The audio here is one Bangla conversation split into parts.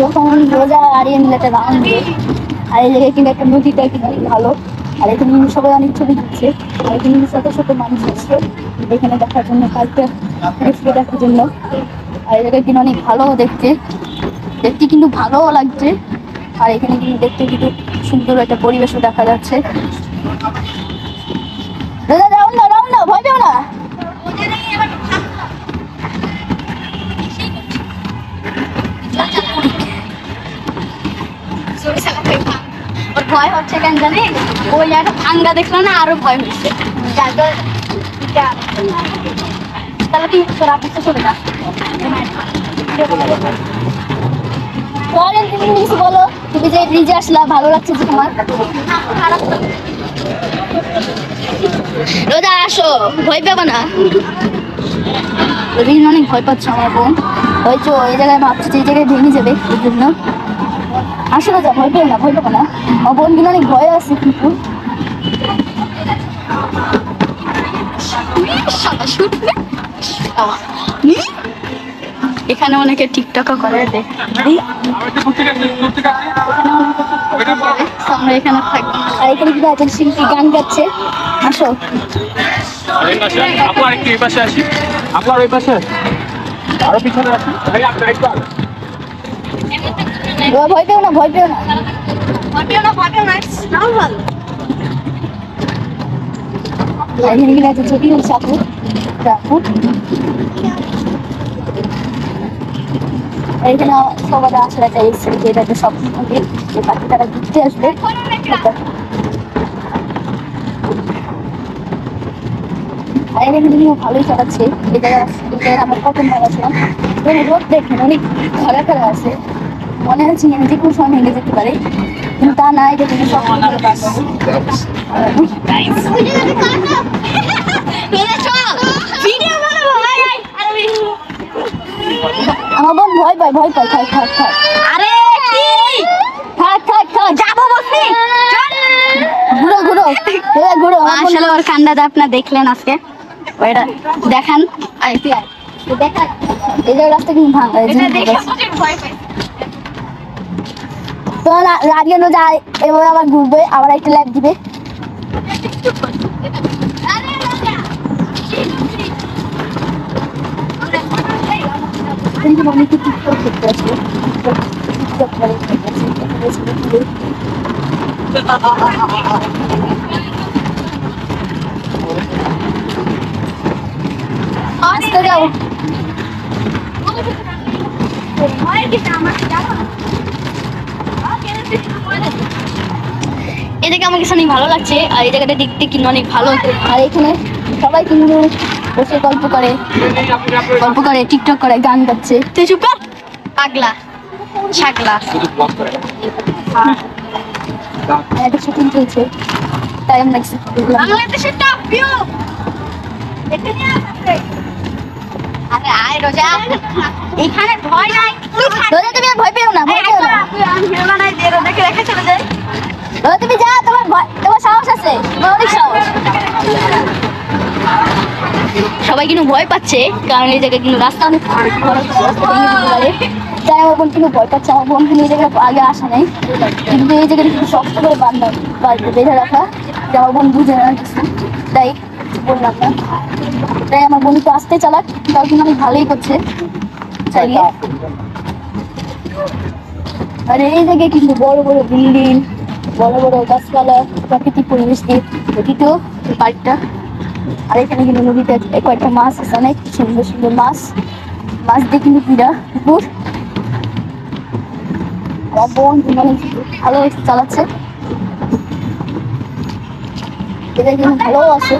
যখন রোজা হারিয়ে নিলে একটা রাউন্ড দিয়ে আর এই জায়গায় কিন্তু একটা নদীটা কিন্তু ভালো আর এখানে সবাই অনেক ছবি দিচ্ছে আর এখানে ছোট ছোট মানুষ আসছে এখানে দেখার জন্য পার্কটা দেখার জন্য আর এই জায়গায় কিন্তু অনেক ভালো দেখতে দেখতে কিন্তু ভালোও লাগছে আর এখানে কিন্তু দেখতে কিন্তু সুন্দর একটা পরিবেশও দেখা যাচ্ছে দাদা রাউন্ড না ভয় পেও না ওর ভয় হচ্ছে কেন জানি ওই একটা ভাঙ্গা দেখলো না আরো ভয় হচ্ছে তাহলে কি তোরা আপনি চলে যা তুমি কিছু বলো তুমি যে ব্রিজে আসলা ভালো লাগছে যে তোমার রোজা আসো ভয় পাবো না অনেক ভয় পাচ্ছে আমার বোন হয়তো এই জায়গায় ভাবছি যে এই জায়গায় ভেঙে যাবে এই জন্য আসলে যা ভয় পেও না ভয় পাবো না আমার বোন কিন্তু অনেক ভয় আছে কিন্তু এখানে অনেকে টিকটকও করে আমরা এখানে থাকবো আর এখানে কিন্তু একজন শিল্পী গান গাচ্ছে আসো আপনার একটু এই পাশে আসি আপনার ওই পাশে আরো পিছনে আসি ভয় পেও না ভয় পেও না এখানে কিন্তু একটা ছবি হচ্ছে আপু এখানে সবাই আসার একটা এসছে যে এটা একটা স্বপ্ন থাকে যে পাখি তারা ঘুরতে আসবে আর এখানে কিন্তু ভালোই চালাচ্ছে এই জায়গায় আমার কত ভালো আসলাম রোদ দেখেন অনেক খাড়া আছে মনে হচ্ছে আমি যে কোনো সময় ভেঙে যেতে পারে কিন্তু তা না এটা কিন্তু সব আমার বোন ভয় পায় থাক আরে থাক যাবো বলছি ঘুরো আসলে ওর কান্ডাটা আপনারা দেখলেন আজকে ওইটা দেখান দেখান এই জায়গায় রাস্তা কিন্তু ভাঙা তো রাজিয়ানো যায় এবার আবার ঘুরবে আবার একটা ল্যাব দিবে কিন্তু অনেকে টিকটক করতে আসে টিকটক করে আস্তে যাও এদিকে আমার কাছে অনেক ভালো লাগছে আর এই জায়গাটা দেখতে কিন্তু অনেক ভালো আর এখানে সবাই কিন্তু বসে গল্প করে টিকটক করে গান গাচ্ছে তুই চুপ কর পাগলা ছাগলা একটা শুটিং চলছে টাইম লাগছে বাংলাদেশের টপ ভিউ আরে আয় রোজা এখানে ভয় নাই রোজা তুমি আর ভয় পেও না রোজাকে রেখে চলে যাই রোজা তুমি যা তোমার সাহস আছে তোমার অনেক সাহস সবাই কিন্তু ভয় পাচ্ছে কারণ এই জায়গায় কিন্তু রাস্তা অনেক তাই আমার বোন কিন্তু ভয় পাচ্ছে আমার বোন কিন্তু এই জায়গায় আগে আসা নেই কিন্তু এই জায়গায় কিন্তু শক্ত করে বাড়িতে বেঁধে রাখা যে আমার বোন বুঝে না কিছু তাই বললাম না তাই আমার বোন তো আসতে চালাক তাও কিন্তু অনেক ভালোই করছে চালিয়ে আর এই জায়গায় কিন্তু বড় বড় বিল্ডিং বড় বড় গাছপালা প্রাকৃতিক পরিবেশ দিয়ে গঠিত পার্কটা আর এখানে কিন্তু নদীতে কয়েকটা মাছ আছে অনেক সুন্দর সুন্দর মাছ দিয়ে কিন্তু পিড়া পুকুর আমার বোন অনেক ভালো চালাচ্ছে এটা কিন্তু ভালো আছে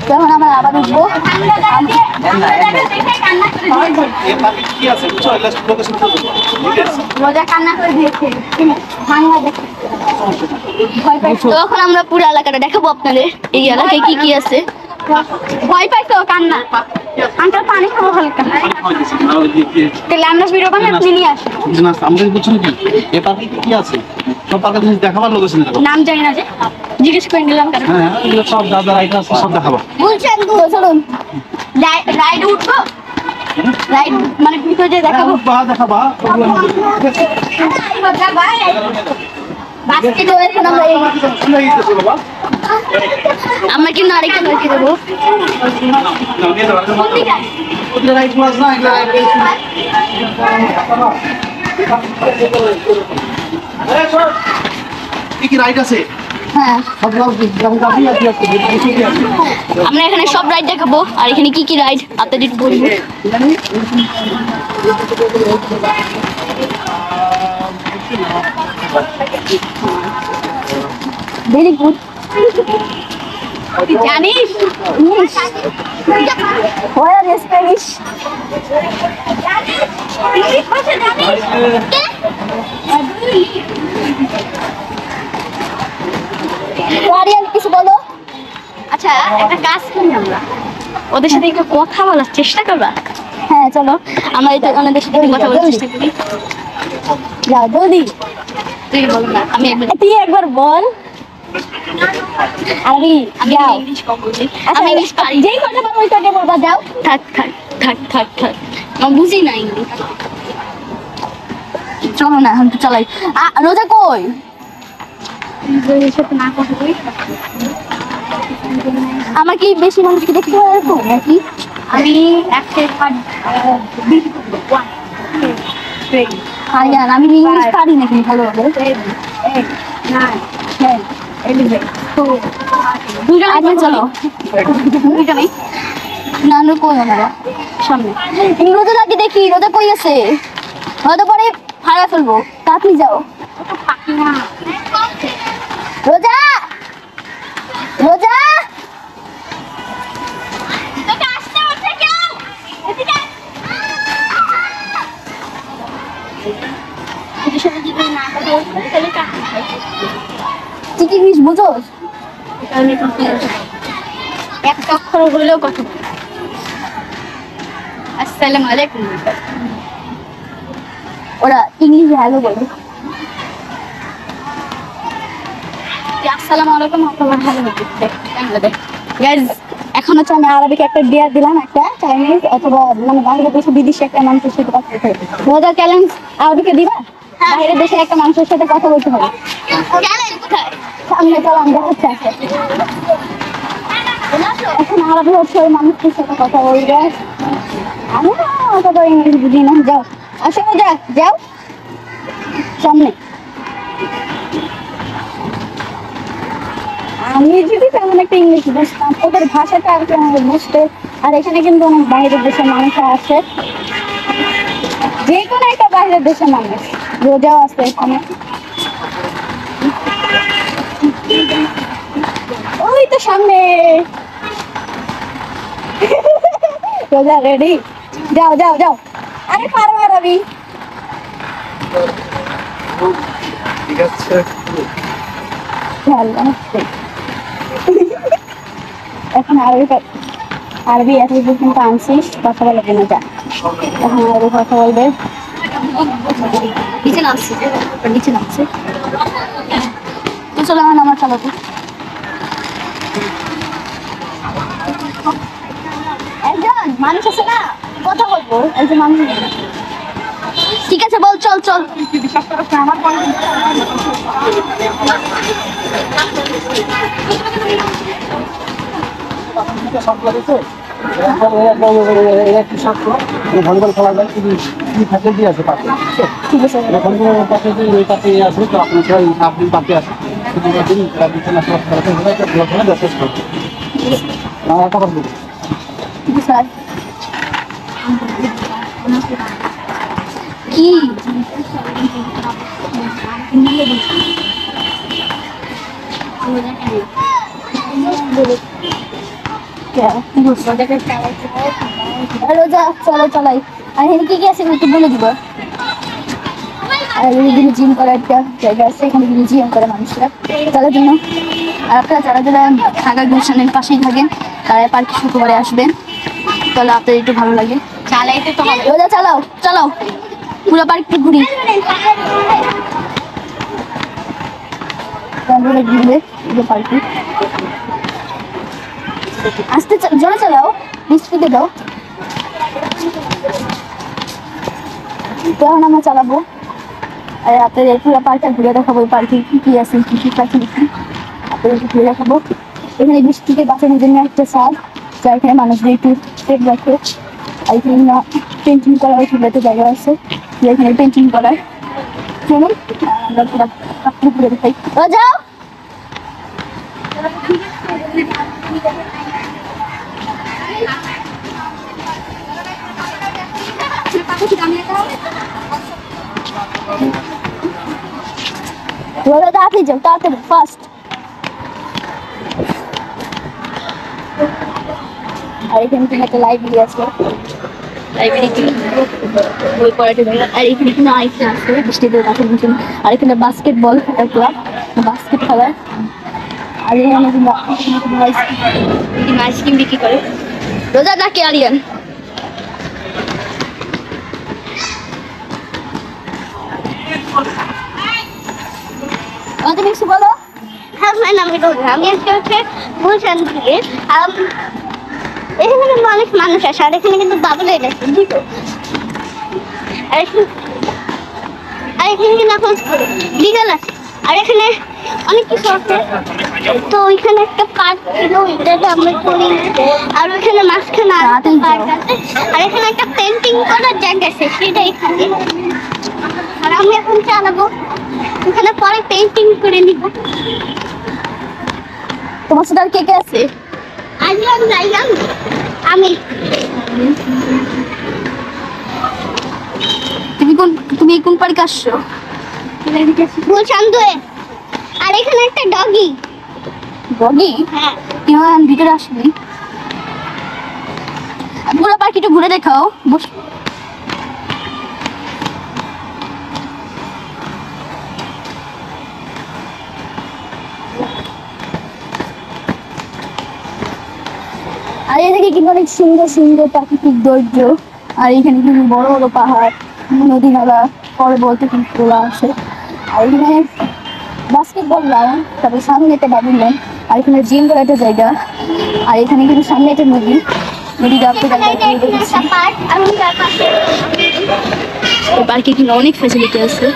যখন আমরা আবার উঠবো তখন আমরা পুরো এলাকাটা দেখাবো আপনাদের এই এলাকায় কি আছে ভয় পাইতো কান্না আঙ্কেল পানি খাবো হালকা তাহলে আমরা ভিডিও বানাই আপনি নিয়ে আসেন আমাদের বুঝছেন কি এই পার্কে কি আছে সব পার্কের জিনিস দেখাবার লোক আছে নাম জানি না যে জিজ্ঞেস করে নিলাম কারণ হ্যাঁ এগুলো সব যা যা রাইড আছে সব দেখাবো বলছেন তো চলুন রাইড উঠবো রাইড মানে ভিতরে যে দেখাবো দেখাবা বাস্কেট এখন আমরা কিন্তু আরেকটা বাকি দেবো কি কি রাইড আছে? হ্যাঁ আমরা আমরা এখানে সব রাইড দেখাবো আর এখানে কি কি রাইড আপনাদের একটু বলবো ভেরি গুড জানিস Where is Spanish? আরিয়ান কিছু বলো আচ্ছা একটা কাজ করি আমরা ওদের সাথে একটু কথা বলার চেষ্টা করবা হ্যাঁ চলো আমরা এটা ওনাদের সাথে কথা বলার চেষ্টা করি যাও জলদি তুই বল না তুই একবার বল আমি ইংলিশ কম বুঝি আমি ইংলিশ পারি যেই কথা বলবো ওই কথা বলবা যাও থাক থাক থাক থাক থাক আমি বুঝি না ইংলিশ চলো না এখন তো চালাই রোজা কই সাথে না কথা বলি আমার কি বেশি মানুষকে দেখতে হয় এরকম নাকি আমি আমি ইংলিশ পারি নাকি ভালোভাবে চলো দুজনেই নানু কই ওনারা সামনে রোজা লাগে দেখি রোজা কই আছে হয়তো পরে হারা ফেলবো তাড়াতাড়ি যাও রোজা রোজা তুই কি ইংলিশ বুঝোস একটা অক্ষর হইলেও কথা আসসালামু আলাইকুম ওরা ইংলিশে হ্যালো বলে আসসালামু আলাইকুম আপনার হ্যালো বলতে গাইস এখন হচ্ছে আমি আরবিকে একটা বিয়ার দিলাম একটা চাইনিজ অথবা মানে বাইরের দেশে বিদেশি একটা মানুষের সাথে কথা বলতে হবে মজার চ্যালেঞ্জ আরবিকে দিবা বাইরের দেশের একটা মানুষের সাথে কথা বলতে হবে সামনে চলো আমি দেখাচ্ছি এখন আরবি হচ্ছে ওই মানুষের সাথে কথা বলবে আমি না অত ইংলিশ বুঝি না যাও আসো যা যাও সামনে আমি যদি তেমন একটা ইংলিশ বুঝতাম ওদের ভাষাটা আর কি আমাকে বুঝতে আর এখানে কিন্তু অনেক বাইরের দেশের মানুষ আছে যে কোনো একটা বাইরের দেশের মানুষ রোজাও আছে এখানে ওই তো সামনে রোজা রেডি যাও যাও যাও আরে পারবো রবি ঠিক আছে এখন আরবি এত কিন্তু আনছিস কথা বলবে না যা এখন আরবি কথা বলবে নিচে নামছে তো চলো এখন আমার চালাবো একজন মানুষ আছে না কথা বলবো একজন মানুষ ঠিক আছে বল চল চল বিশ্বাস করো আমার ভলিবল খেলা যায় ফ্যাসিলিটি আছে পাশে ঠিক আছে ভলিবল পাশে ওই পাশে আছে তো আপনার সবাই আপনি পাশে আছে স্যার কি রোজা চলো চলাই আর এখানে কি কি আছে একটু বলে দিব আর এখানে জিম করার একটা জায়গা আছে এখানে কিন্তু জিম করে মানুষরা তাদের জন্য আর আপনারা যারা যারা ঢাকা গুলশানের পাশেই থাকেন তারা পার্কে শুক্রবারে আসবেন তাহলে আপনাদের একটু ভালো লাগে চালাইতে তো রোজা চালাও চালাও পুরো পার্কটা ঘুরি ঘুরবে পার্কে আস্তে জোরে চালাও স্পিডে দাও তো এখন আমরা চালাবো আর আপনাদের পুরো পার্কটা ঘুরে দেখাবো। এই পার্কে কি কি আছে, কি কি পাখি আপনাদের ঘুরে দেখাবো। এখানে বৃষ্টিকে বাঁচানোর জন্য একটা ছাদ, যা এখানে মানুষদের একটু সেফ রাখে। আর এখানে পেন্টিং করার একটা জায়গা আছে, এখানে পেন্টিং করার। চলুন আমরা পুরো পার্কটা ঘুরে দেখাই। যাও তাড়াতাড়ি যাও, তাড়াতাড়ি ফাস্ট। আর এখানে কিন্তু একটা লাইব্রেরি আছে, লাইব্রেরি বই পড়াতে জায়গা। আর এখানে কিন্তু আরেকটা আছে বৃষ্টিতে রাখার মতন। আর এখানে বাস্কেটবল একটা বাস্কেট খেলার। আর এখানে কিন্তু আইসক্রিম বিক্রি করে। রোজা ডাকে আরিয়ান। তুমি কিছু বলো। হ্যাঁ ম্যাম, আমি রোজা। আমি আজকে হচ্ছে গুলশান থেকে। এখানে কিন্তু অনেক মানুষ আসে, আর এখানে কিন্তু বাবু লেগে গেছে বুঝতো। আর এখানে কিন্তু এখন বিকাল আছে, আর এখানে অনেক কিছু আছে। তো ওইখানে একটা পার্ক ছিল, ওইটাতে আমরা করি। আর ওইখানে মাঝখানে আর একটা পার্ক আছে, আর এখানে একটা পেন্টিং করার জায়গা আছে, সেটা এখানে। আর আমি এখন চালাবো, ওখানে পরে পেন্টিং করে নিব। তোমার সাথে আর কে কে আছে? আমি। তুমি কোন পার্কে আসছো? গুলশান 2। আর এখানে একটা ডগি। ডগি? হ্যাঁ। কেউ ভিতরে আসেনি। পুরো পার্ক একটু ঘুরে দেখাও। আর এদিকে কিন্তু অনেক সুন্দর সুন্দর প্রাকৃতিক দৈর্ঘ্য। আর এখানে কিন্তু বড় বড় পাহাড়, নদী নালা, পর্বত কিন্তু তোলা আছে। আর এখানে বাস্কেটবল গ্রাউন্ড, তারপরে সামনে একটা ব্যাডমিন্টন। আর এখানে জিম করার একটা জায়গা। আর এখানে কিন্তু সামনে একটা নদী, নদীটা পার্কে কিন্তু অনেক ফ্যাসিলিটি আছে।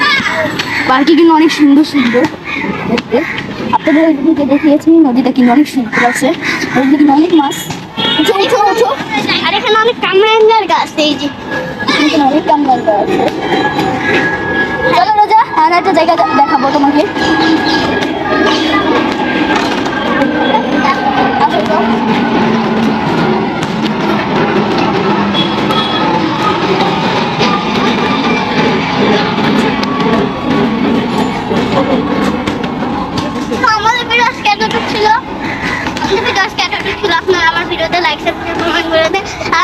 পার্কে কিন্তু অনেক সুন্দর সুন্দর দেখতে। আপনাদের ওইদিকে দেখিয়েছি, নদীটা কিন্তু অনেক সুন্দর আছে। ওইদিকে কিন্তু অনেক মাছ। আর এখানে অনেক কামরাঙ্গার গাছ। এই যে এখানে অনেক কামরাঙ্গা আছে। চলো রোজা, আর একটা জায়গা দেখাবো তোমাকে। আমাদের ভিডিও আজকে এতটুকু ছিল। আপনারা আমার ভিডিওতে লাইক সাবস্ক্রাইব কমেন্ট করে দেন। আর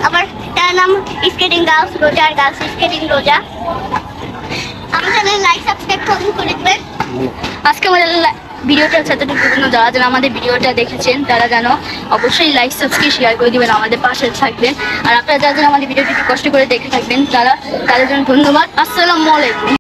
আমার তার নাম স্কেটিং গার্লস রোজা, আর গার্লস স্কেটিং রোজা। আমার চ্যানেল লাইক সাবস্ক্রাইব করে দেবেন। আজকে আমাদের ভিডিওটা এতটুকু। যারা যারা আমাদের ভিডিওটা দেখেছেন তারা যেন অবশ্যই লাইক সাবস্ক্রাইব শেয়ার করে দিবেন, আমাদের পাশে থাকবেন। আর আপনারা যারা যারা আমাদের ভিডিওটি কষ্ট করে দেখে থাকবেন তাদের জন্য ধন্যবাদ। আসসালামু আলাইকুম।